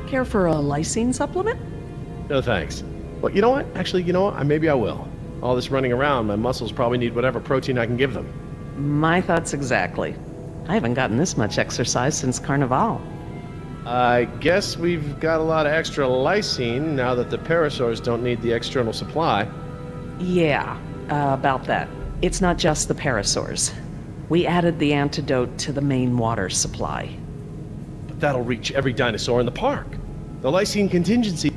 Care for a lysine supplement? No thanks. Well, you know what? Actually, you know what? Maybe I will. All this running around, my muscles probably need whatever protein I can give them. My thoughts exactly. I haven't gotten this much exercise since Carnival. I guess we've got a lot of extra lysine now that the parasaurs don't need the external supply. Yeah, about that. It's not just the parasaurs. We added the antidote to the main water supply. But that'll reach every dinosaur in the park. The lysine contingency.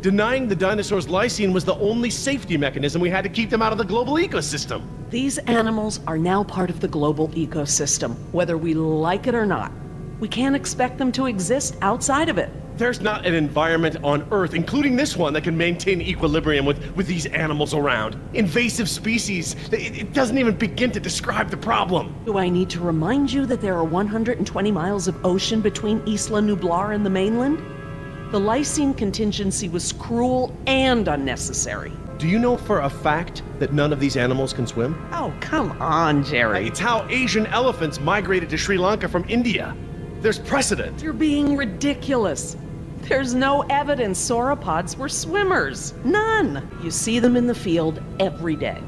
Denying the dinosaurs lysine was the only safety mechanism we had to keep them out of the global ecosystem. These animals are now part of the global ecosystem, whether we like it or not. We can't expect them to exist outside of it. There's not an environment on Earth, including this one, that can maintain equilibrium with these animals around. Invasive species. It doesn't even begin to describe the problem. Do I need to remind you that there are 120 miles of ocean between Isla Nublar and the mainland? The lysine contingency was cruel and unnecessary. Do you know for a fact that none of these animals can swim? Oh, come on, Jerry. It's how Asian elephants migrated to Sri Lanka from India. There's precedent. You're being ridiculous. There's no evidence sauropods were swimmers. None. You see them in the field every day.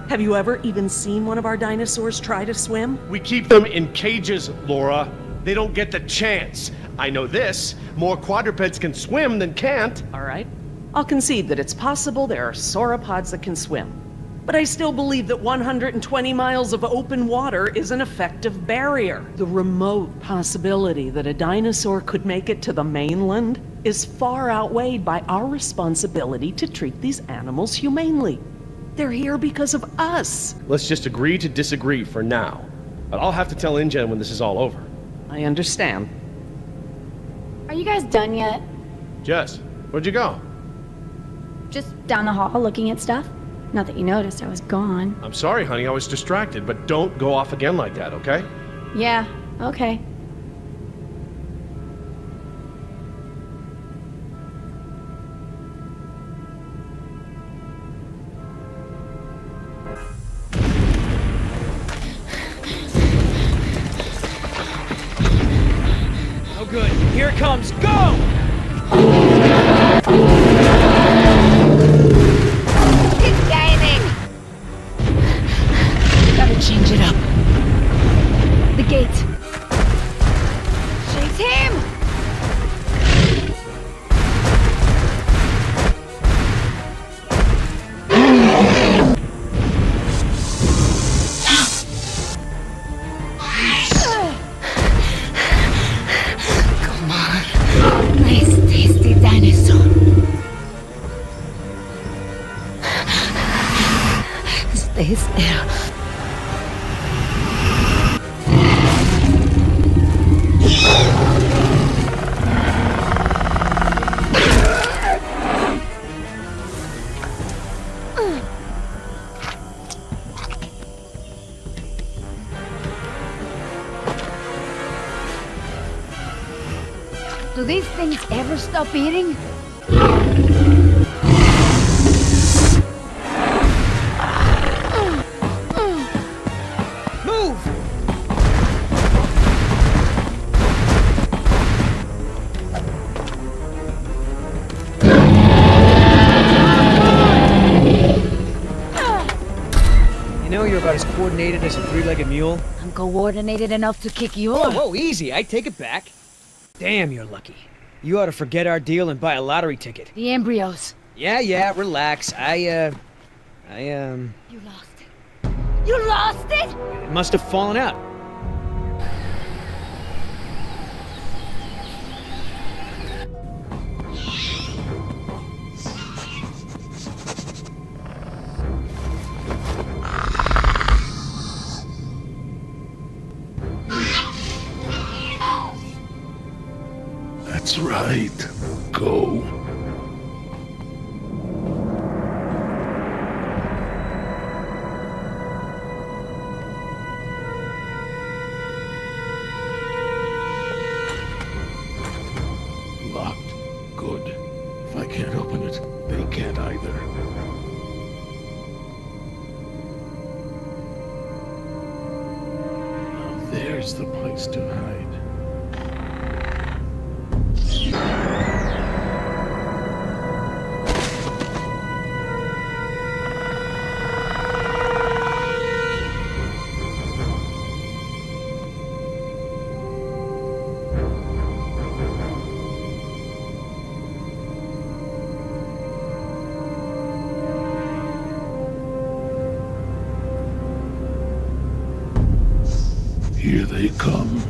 Have you ever even seen one of our dinosaurs try to swim? We keep them in cages, Laura. They don't get the chance. I know this. More quadrupeds can swim than can't. All right. I'll concede that it's possible there are sauropods that can swim. But I still believe that 120 miles of open water is an effective barrier. The remote possibility that a dinosaur could make it to the mainland is far outweighed by our responsibility to treat these animals humanely. They're here because of us. Let's just agree to disagree for now. But I'll have to tell InGen when this is all over. I understand. Are you guys done yet? Jess, where'd you go? Just down the hall looking at stuff? Not that you noticed I was gone. I'm sorry, honey, I was distracted, but don't go off again like that, okay? Yeah, okay. Oh good, here it comes, go! Change it up. The gate. Chase him! Come on. Nice, tasty dinosaur. Stay still. Do these things ever stop eating? Move! You know you're about as coordinated as a three-legged mule. I'm coordinated enough to kick you Whoa, off. whoa, easy. I take it back. Damn, you're lucky. You ought to forget our deal and buy a lottery ticket. The embryos. Yeah, relax. You lost it. You lost it? It must have fallen out. That's right. Go. Locked. Good. If I can't open it, they can't either. Now there's the place to hide. They come.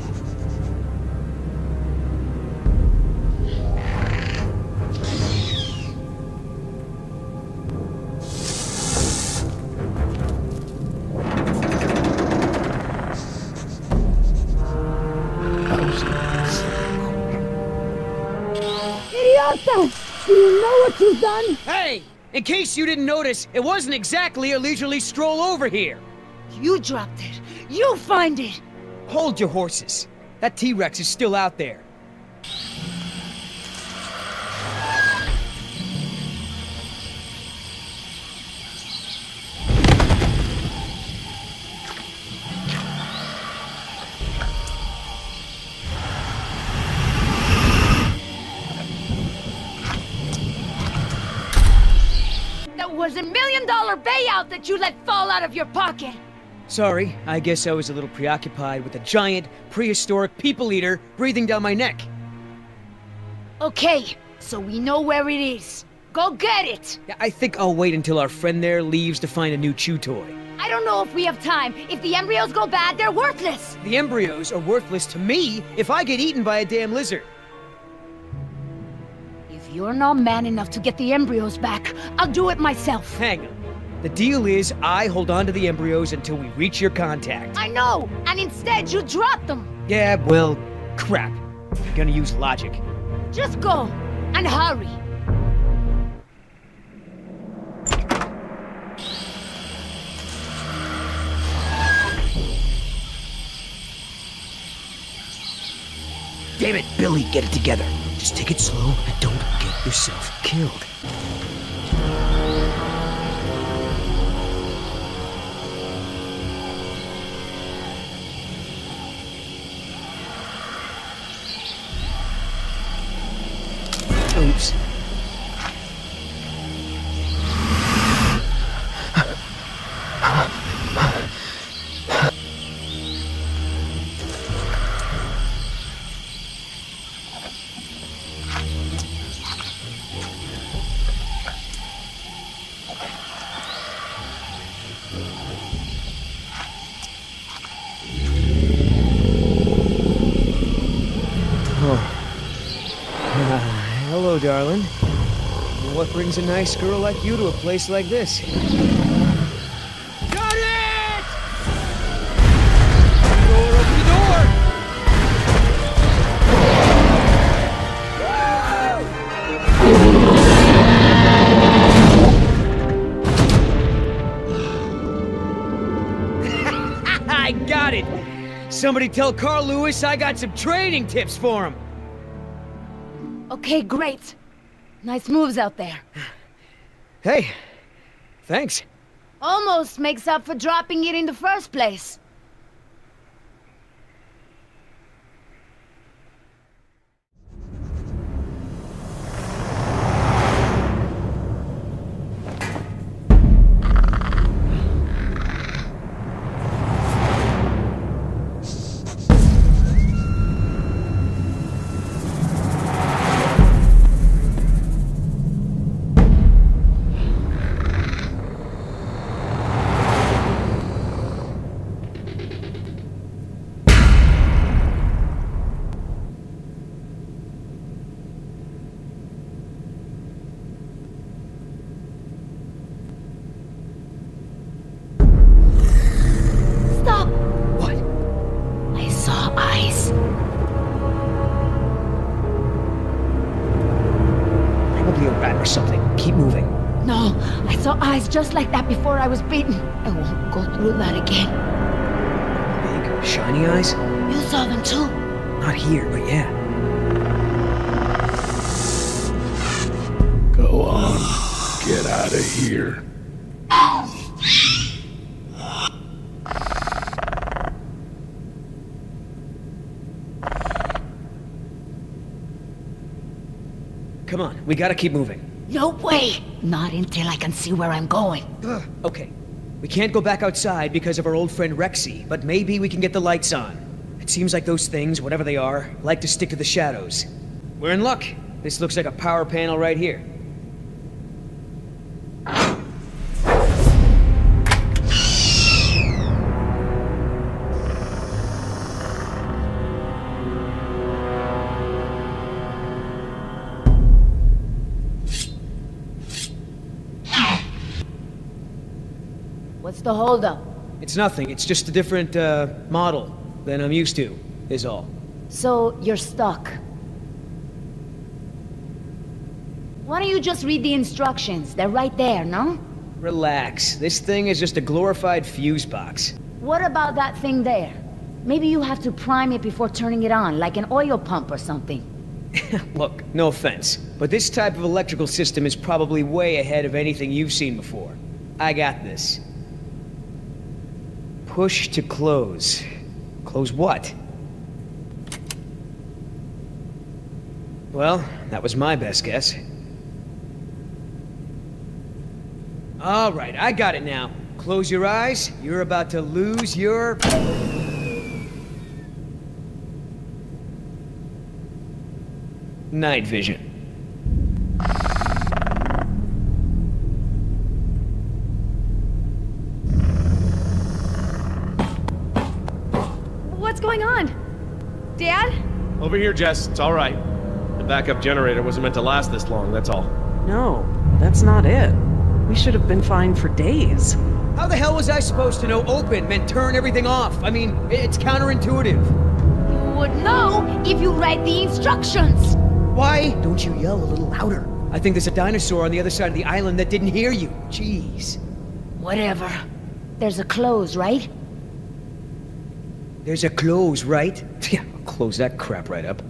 Idiota! Do you know what you've done? Hey! In case you didn't notice, it wasn't exactly a leisurely stroll over here. You dropped it. You find it. Hold your horses. That T-Rex is still out there. That was $1 million payout that you let fall out of your pocket. Sorry, I guess I was a little preoccupied with a giant, prehistoric people eater breathing down my neck. Okay, so we know where it is. Go get it! Yeah, I think I'll wait until our friend there leaves to find a new chew toy. I don't know if we have time. If the embryos go bad, they're worthless! The embryos are worthless to me if I get eaten by a damn lizard. If you're not man enough to get the embryos back, I'll do it myself. Hang on. The deal is I hold on to the embryos until we reach your contact. I know! And instead you drop them! Yeah, well, crap. I'm gonna use logic. Just go! And hurry! Damn it, Billy, get it together. Just take it slow and don't get yourself killed. Oops. Hello, darling. What brings a nice girl like you to a place like this? Got it! Open the door! I got it! Somebody tell Carl Lewis I got some training tips for him! Okay, great. Nice moves out there. Hey, thanks. Almost makes up for dropping it in the first place. Stop! What? I saw eyes. Probably a rat or something. Keep moving. No, I saw eyes just like that before I was beaten. I won't go through that again. Big, shiny eyes? You saw them too. Not here, but yeah. Go on. Get out of here. Come on, we gotta keep moving. No way! Not until I can see where I'm going. Okay, we can't go back outside because of our old friend Rexy, but maybe we can get the lights on. It seems like those things, whatever they are, like to stick to the shadows. We're in luck. This looks like a power panel right here. What's the holdup? It's nothing. It's just a different, model than I'm used to, is all. So, you're stuck. Why don't you just read the instructions? They're right there, no? Relax. This thing is just a glorified fuse box. What about that thing there? Maybe you have to prime it before turning it on, like an oil pump or something. Look, no offense, but this type of electrical system is probably way ahead of anything you've seen before. I got this. Push to close. Close what? Well, that was my best guess. All right, I got it now. Close your eyes. You're about to lose your... night vision. What's going on? Dad? Over here, Jess. It's all right. The backup generator wasn't meant to last this long, that's all. No, that's not it. We should have been fine for days. How the hell was I supposed to know open meant turn everything off? I mean, it's counterintuitive. You would know if you read the instructions. Why don't you yell a little louder? I think there's a dinosaur on the other side of the island that didn't hear you. Jeez. Whatever. There's a close, right? There's a close, right? Yeah, I'll close that crap right up.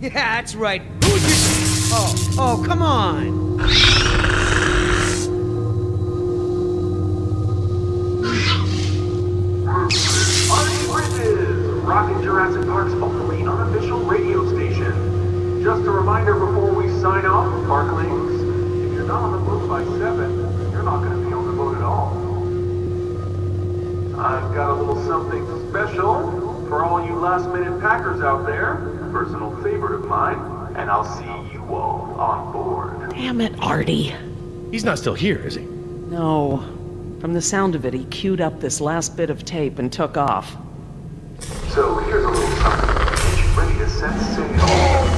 Yeah, that's right. Who's this? Oh, come on. Rockin' Jurassic Park's only unofficial radio station. Just a reminder before we sign off, Parklings, if you're not on the boat by 7, you're not going to be on the boat at all. I've got a little something special for all you last-minute packers out there. Personal favorite of mine, and I'll see you all on board. Damn it, Artie. He's not still here, is he? No. From the sound of it, he queued up this last bit of tape and took off. So here's a little something to get you ready to set sail.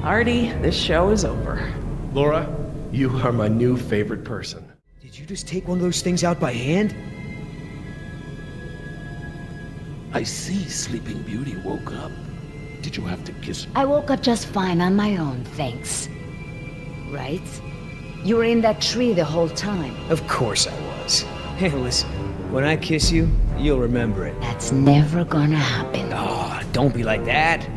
Artie, this show is over. Laura, you are my new favorite person. Did you just take one of those things out by hand? I see Sleeping Beauty woke up. Did you have to kiss her? I woke up just fine on my own, thanks. Right? You were in that tree the whole time. Of course I was. Hey, listen. When I kiss you, you'll remember it. That's never gonna happen. Oh, don't be like that.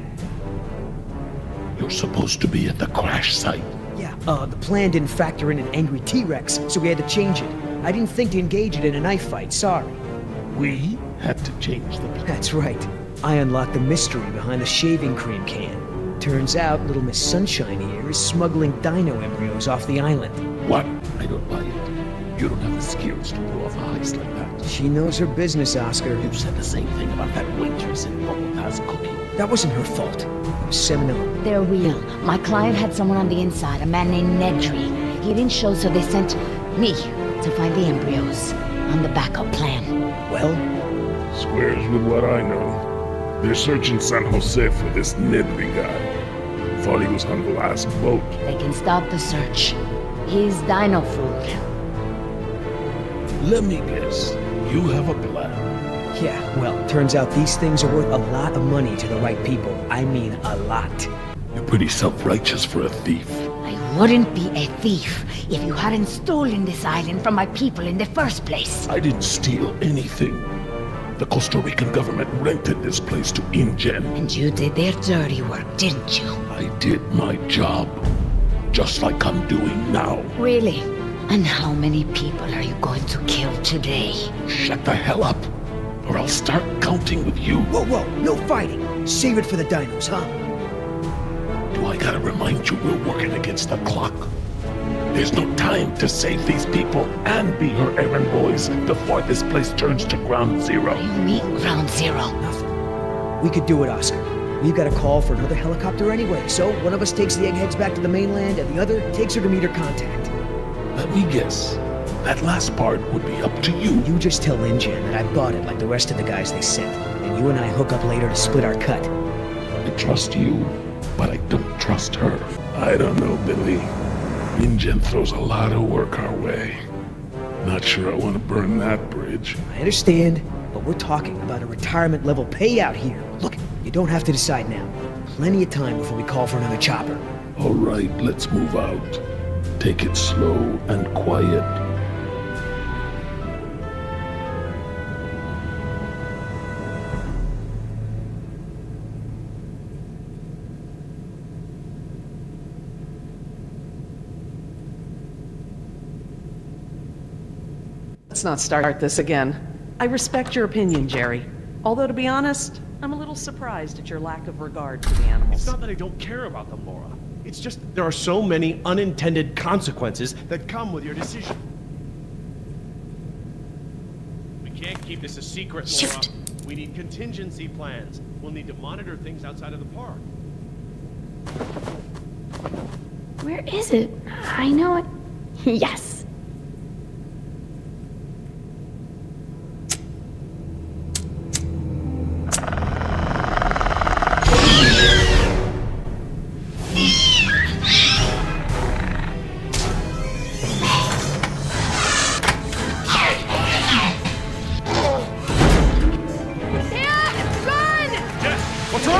You're supposed to be at the crash site. Yeah, the plan didn't factor in an angry T-Rex, so we had to change it. I didn't think to engage it in a knife fight, sorry. We had to change the plan. That's right. I unlocked the mystery behind the shaving cream can. Turns out little Miss Sunshine here is smuggling dino embryos off the island. What? I don't buy it. You don't have the skills to pull off a heist like that. She knows her business, Oscar. You said the same thing about that waitress in Bogot's cooking. That wasn't her fault. It was Seminole. They're real. My client had someone on the inside, a man named Nedry. He didn't show, so they sent me to find the embryos. I'm the backup plan. Well? Squares with what I know. They're searching San Jose for this Nedry guy. Thought he was on the last boat. They can stop the search. He's dino food. Let me guess. You have a plan. Yeah, well, turns out these things are worth a lot of money to the right people. I mean, a lot. You're pretty self-righteous for a thief. I wouldn't be a thief if you hadn't stolen this island from my people in the first place. I didn't steal anything. The Costa Rican government rented this place to InGen. And you did their dirty work, didn't you? I did my job. Just like I'm doing now. Really? And how many people are you going to kill today? Shut the hell up, or I'll start counting with you. Whoa, no fighting. Save it for the dinos, huh? Do I gotta remind you we're working against the clock? There's no time to save these people and be her errand boys before this place turns to ground zero. You mean ground zero? Nothing. We could do it, Oscar. We've got a call for another helicopter anyway, so one of us takes the eggheads back to the mainland and the other takes her to meet her contact. Let me guess. That last part would be up to you. You just tell InGen that I bought it like the rest of the guys they sent, and you and I hook up later to split our cut. I trust you, but I don't trust her. I don't know, Billy. InGen throws a lot of work our way. Not sure I want to burn that bridge. I understand, but we're talking about a retirement-level payout here. Look, you don't have to decide now. Plenty of time before we call for another chopper. All right, let's move out. Take it slow and quiet. Let's not start this again. I respect your opinion, Jerry. Although, to be honest, I'm a little surprised at your lack of regard for the animals. It's not that I don't care about them, Laura. It's just there are so many unintended consequences that come with your decision. We can't keep this a secret, Laura. Shoot. We need contingency plans. We'll need to monitor things outside of the park. Where is it? I know it. Yes.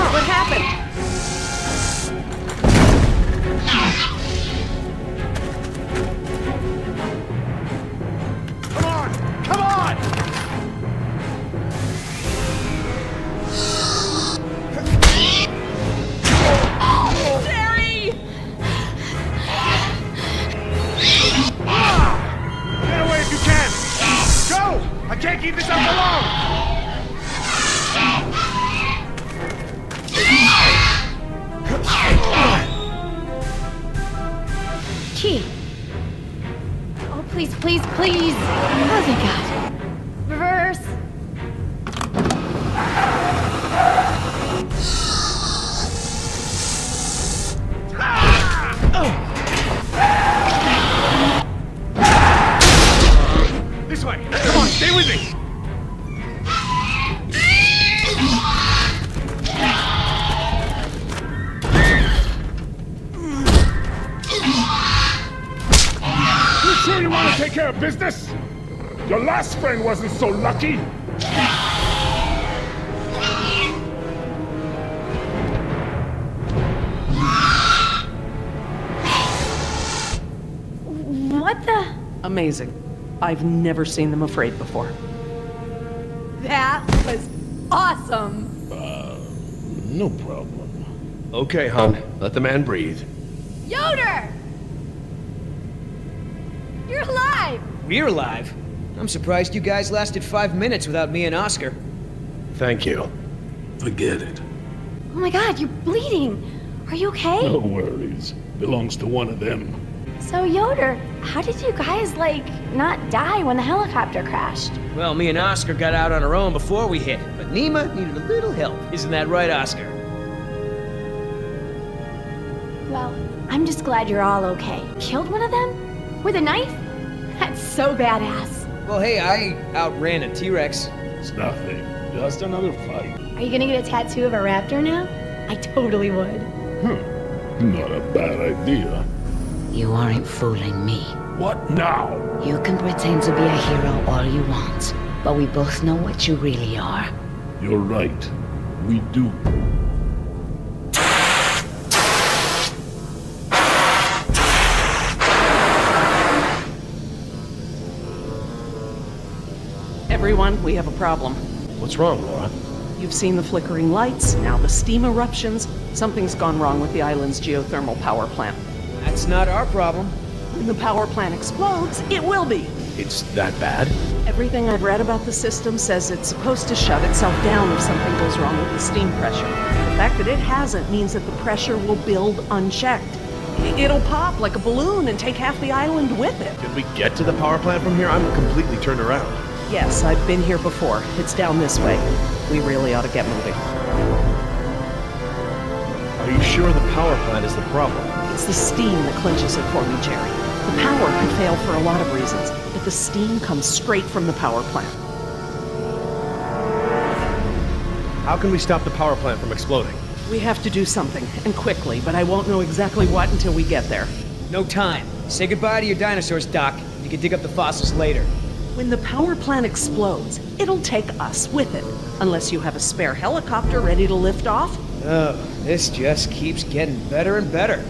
What happened? Come on! Come on! Jerry! Get away if you can! Go! I can't keep this up alone! Key. Oh, please, please, please. Oh, thank God. Reverse. This way! Come on, stay with me! Sure you want to take care of business? Your last friend wasn't so lucky. What the? Amazing. I've never seen them afraid before. That was awesome. No problem. Okay, hon. Let the man breathe. Yoder! You're alive! We're alive. I'm surprised you guys lasted 5 minutes without me and Oscar. Thank you. Forget it. Oh my God, you're bleeding. Are you okay? No worries. Belongs to one of them. So, Yoder, how did you guys, not die when the helicopter crashed? Well, me and Oscar got out on our own before we hit, but Nima needed a little help. Isn't that right, Oscar? Well, I'm just glad you're all okay. Killed one of them? With a knife? That's so badass. Well, hey, I outran a T-Rex. It's nothing. Just another fight. Are you gonna get a tattoo of a raptor now? I totally would. Not a bad idea. You aren't fooling me. What now? You can pretend to be a hero all you want, but we both know what you really are. You're right. We do. Everyone, we have a problem. What's wrong, Laura? You've seen the flickering lights, now the steam eruptions. Something's gone wrong with the island's geothermal power plant. That's not our problem. When the power plant explodes, it will be. It's that bad? Everything I've read about the system says it's supposed to shut itself down if something goes wrong with the steam pressure. The fact that it hasn't means that the pressure will build unchecked. It'll pop like a balloon and take half the island with it. Can we get to the power plant from here? I'm completely turned around. Yes, I've been here before. It's down this way. We really ought to get moving. Are you sure the power plant is the problem? It's the steam that clinches it for me, Jerry. The power could fail for a lot of reasons, but the steam comes straight from the power plant. How can we stop the power plant from exploding? We have to do something, and quickly, but I won't know exactly what until we get there. No time. Say goodbye to your dinosaurs, Doc. You can dig up the fossils later. When the power plant explodes, it'll take us with it. Unless you have a spare helicopter ready to lift off. Oh, this just keeps getting better and better.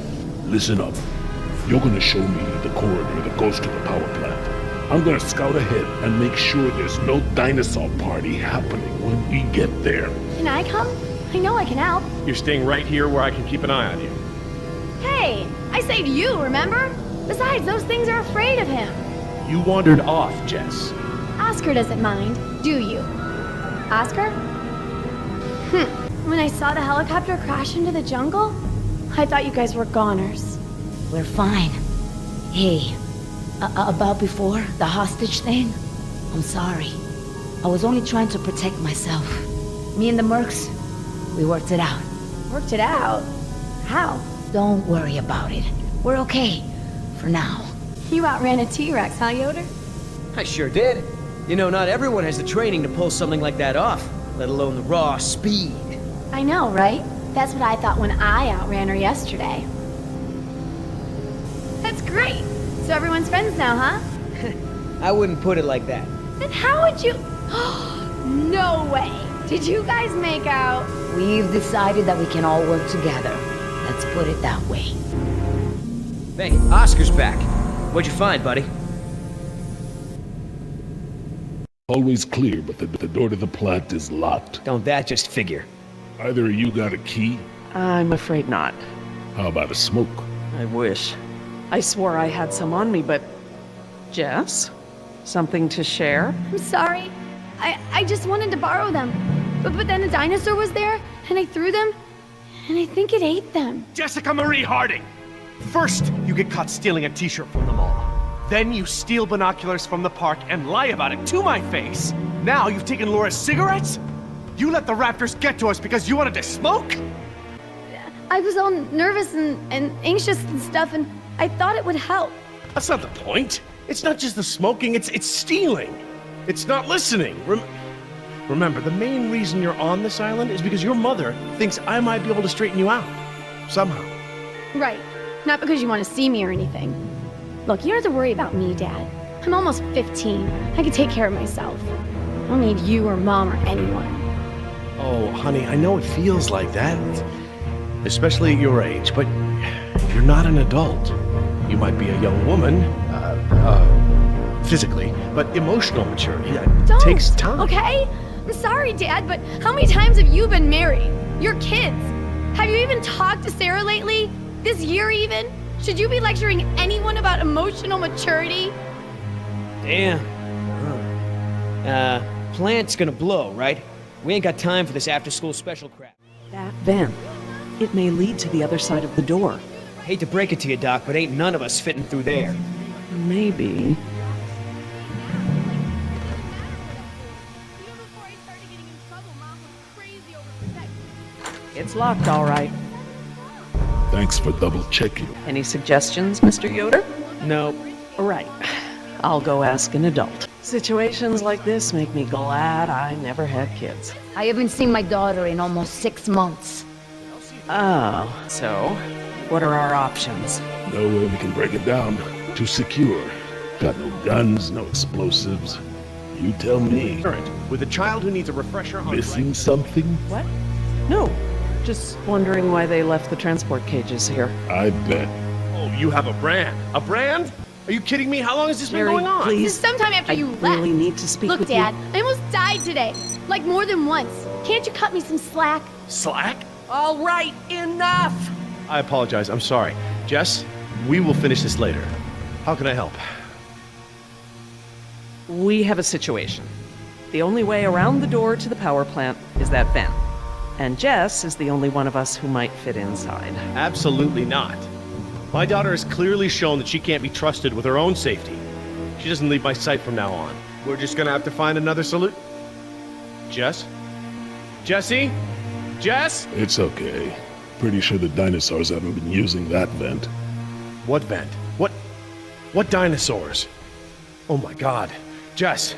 Listen up. You're gonna show me the corridor that goes to the power plant. I'm gonna scout ahead and make sure there's no dinosaur party happening when we get there. Can I come? I know I can help. You're staying right here where I can keep an eye on you. Hey, I saved you, remember? Besides, those things are afraid of him. You wandered off, Jess. Oscar doesn't mind, do you? Oscar? When I saw the helicopter crash into the jungle, I thought you guys were goners. We're fine. Hey, about before, the hostage thing? I'm sorry. I was only trying to protect myself. Me and the mercs, we worked it out. Worked it out? How? Don't worry about it. We're okay. For now. You outran a T-Rex, huh, Yoder? I sure did. You know, not everyone has the training to pull something like that off, let alone the raw speed. I know, right? That's what I thought when I outran her yesterday. That's great. So everyone's friends now, huh? I wouldn't put it like that. Then how would you... No way! Did you guys make out? We've decided that we can all work together. Let's put it that way. Hey, Oscar's back. What'd you find, buddy? Always clear, but the door to the plant is locked. Don't that just figure? Either of you got a key? I'm afraid not. How about a smoke? I wish. I swore I had some on me, but... Jess? Something to share? I'm sorry. I just wanted to borrow them. But then a dinosaur was there, and I threw them, and I think it ate them. Jessica Marie Harding! First, you get caught stealing a t-shirt from the mall. Then you steal binoculars from the park and lie about it to my face. Now you've taken Laura's cigarettes? You let the raptors get to us because you wanted to smoke? I was all nervous and anxious and stuff, and I thought it would help. That's not the point. It's not just the smoking, it's stealing. It's not listening. Remember, the main reason you're on this island is because your mother thinks I might be able to straighten you out. Somehow. Right. Not because you want to see me or anything. Look, you don't have to worry about me, Dad. I'm almost 15. I can take care of myself. I don't need you or Mom or anyone. Oh, honey, I know it feels like that. Especially at your age, but you're not an adult. You might be a young woman, physically, but emotional maturity takes time. Okay? I'm sorry, Dad, but how many times have you been married? Your kids. Have you even talked to Sarah lately? This year even? Should you be lecturing anyone about emotional maturity? Damn. Plant's gonna blow, right? We ain't got time for this after-school special crap. That vent. It may lead to the other side of the door. Hate to break it to you, Doc, but ain't none of us fitting through there. Maybe. It's locked, all right. Thanks for double-checking. Any suggestions, Mr. Yoder? No. Right. I'll go ask an adult. Situations like this make me glad I never had kids. I haven't seen my daughter in almost 6 months. Oh, so What are our options? No way we can break it down. Too secure. Got no guns, no explosives. You tell me. With a child who needs a refresher on Missing something? What? No. Just wondering why they left the transport cages here. I bet. Oh, you have a brand. A brand? Are you kidding me? How long has this been Jerry, going on? please. Sometime after I you left. really need to speak Look, with Dad, you. I almost died today. Like more than once. Can't you cut me some slack? Slack? All right, enough! I apologize. I'm sorry. Jess, we will finish this later. How can I help? We have a situation. The only way around the door to the power plant is that vent. And Jess is the only one of us who might fit inside. Absolutely not. My daughter has clearly shown that she can't be trusted with her own safety. She doesn't leave my sight from now on. We're just gonna have to find another solution. Jess? Jessie? Jess? It's okay. Pretty sure the dinosaurs haven't been using that vent. What vent? What dinosaurs? Oh my god. Jess,